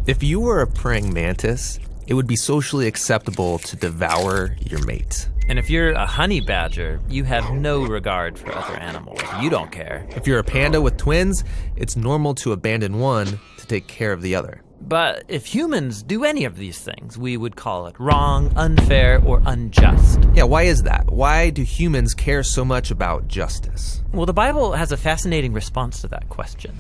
If you were a praying mantis, it would be socially acceptable to devour your mate. And if you're a honey badger, you have no regard for other animals. You don't care. If you're a panda with twins, it's normal to abandon one to take care of the other. But if humans do any of these things, we would call it wrong, unfair, or unjust. Yeah, why is that? Why do humans care so much about justice? Well, the Bible has a fascinating response to that question.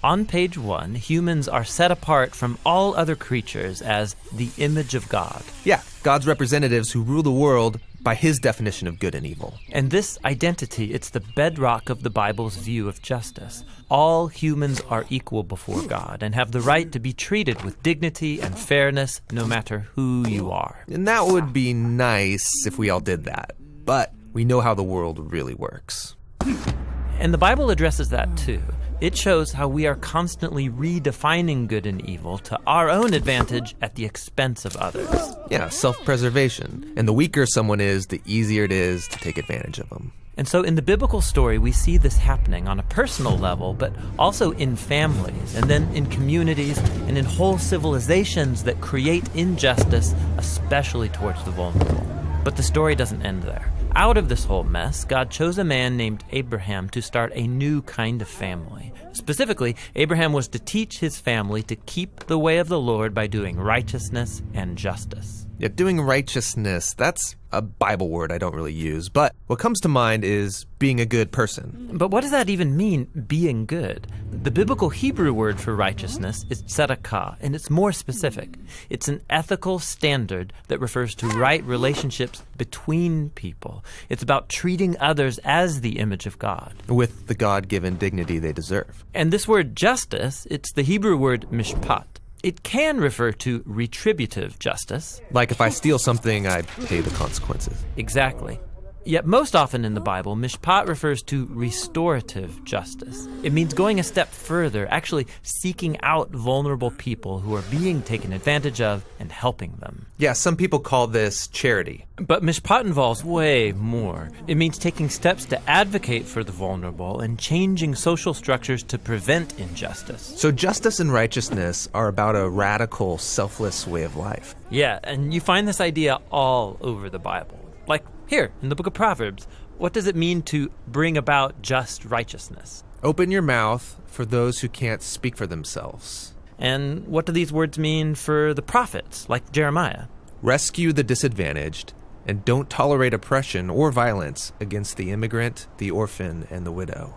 On page 1, humans are set apart from all other creatures as the image of God. Yeah, God's representatives who rule the world by his definition of good and evil. And this identity, it's the bedrock of the Bible's view of justice. All humans are equal before God and have the right to be treated with dignity and fairness no matter who you are. And that would be nice if we all did that. But we know how the world really works. And the Bible addresses that too. It shows how we are constantly redefining good and evil to our own advantage at the expense of others. Yeah, self-preservation. And the weaker someone is, the easier it is to take advantage of them. And so in the biblical story, we see this happening on a personal level, but also in families, and then in communities, and in whole civilizations that create injustice, especially towards the vulnerable. But the story doesn't end there. Out of this whole mess, God chose a man named Abraham to start a new kind of family. Specifically, Abraham was to teach his family to keep the way of the Lord by doing righteousness and justice. Yeah, doing righteousness, that's a Bible word I don't really use, but what comes to mind is being a good person. But what does that even mean, being good? The biblical Hebrew word for righteousness is tzedakah, and it's more specific. It's an ethical standard that refers to right relationships between people. It's about treating others as the image of God, with the God-given dignity they deserve. And this word justice, it's the Hebrew word mishpat. It can refer to retributive justice. Like if I steal something, I pay the consequences. Exactly. Yet most often in the Bible, mishpat refers to restorative justice. It means going a step further, actually seeking out vulnerable people who are being taken advantage of and helping them. Yeah, some people call this charity. But mishpat involves way more. It means taking steps to advocate for the vulnerable and changing social structures to prevent injustice. So justice and righteousness are about a radical, selfless way of life. Yeah, and you find this idea all over the Bible. Like here, in the book of Proverbs, what does it mean to bring about just righteousness? Open your mouth for those who can't speak for themselves. And what do these words mean for the prophets, like Jeremiah? Rescue the disadvantaged, and don't tolerate oppression or violence against the immigrant, the orphan, and the widow.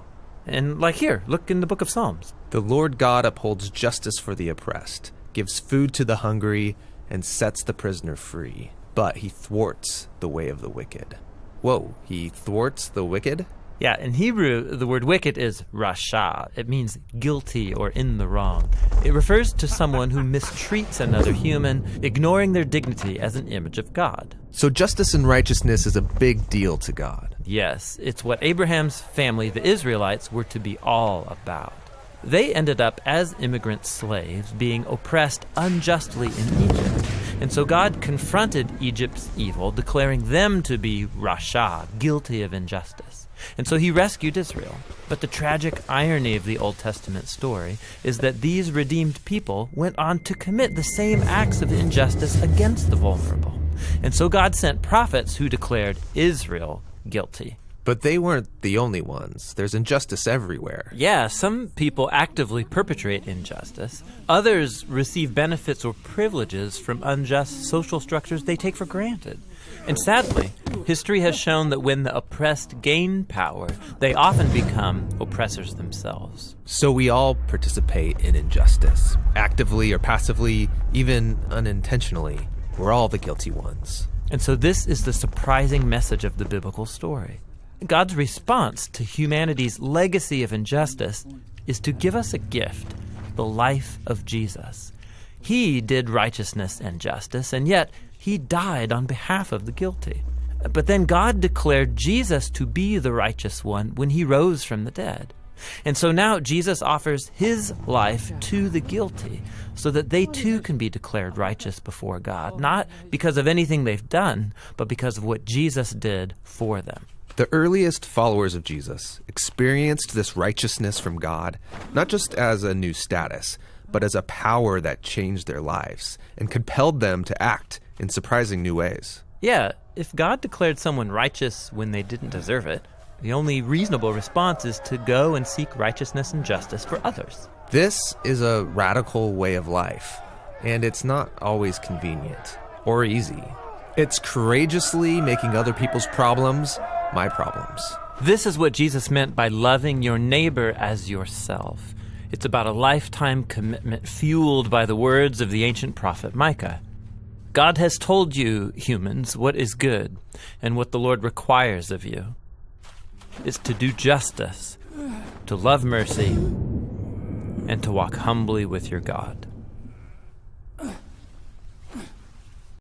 And like here, look in the book of Psalms. The Lord God upholds justice for the oppressed, gives food to the hungry, and sets the prisoner free. But he thwarts the way of the wicked. Whoa, he thwarts the wicked? Yeah, in Hebrew, the word wicked is rasha. It means guilty or in the wrong. It refers to someone who mistreats another human, ignoring their dignity as an image of God. So justice and righteousness is a big deal to God. Yes, it's what Abraham's family, the Israelites, were to be all about. They ended up as immigrant slaves being oppressed unjustly in Egypt. And so God confronted Egypt's evil, declaring them to be rasha, guilty of injustice. And so he rescued Israel. But the tragic irony of the Old Testament story is that these redeemed people went on to commit the same acts of injustice against the vulnerable. And so God sent prophets who declared Israel guilty. But they weren't the only ones. There's injustice everywhere. Yeah, some people actively perpetrate injustice. Others receive benefits or privileges from unjust social structures they take for granted. And sadly, history has shown that when the oppressed gain power, they often become oppressors themselves. So we all participate in injustice, actively or passively, even unintentionally. We're all the guilty ones. And so this is the surprising message of the biblical story. God's response to humanity's legacy of injustice is to give us a gift, the life of Jesus. He did righteousness and justice, and yet he died on behalf of the guilty. But then God declared Jesus to be the righteous one when he rose from the dead. And so now Jesus offers his life to the guilty so that they too can be declared righteous before God, not because of anything they've done, but because of what Jesus did for them. The earliest followers of Jesus experienced this righteousness from God, not just as a new status, but as a power that changed their lives and compelled them to act in surprising new ways. Yeah, if God declared someone righteous when they didn't deserve it, the only reasonable response is to go and seek righteousness and justice for others. This is a radical way of life, and it's not always convenient or easy. It's courageously making other people's problems my problems. This is what Jesus meant by loving your neighbor as yourself. It's about a lifetime commitment fueled by the words of the ancient prophet Micah. God has told you, humans, what is good and what the Lord requires of you is to do justice, to love mercy, and to walk humbly with your God.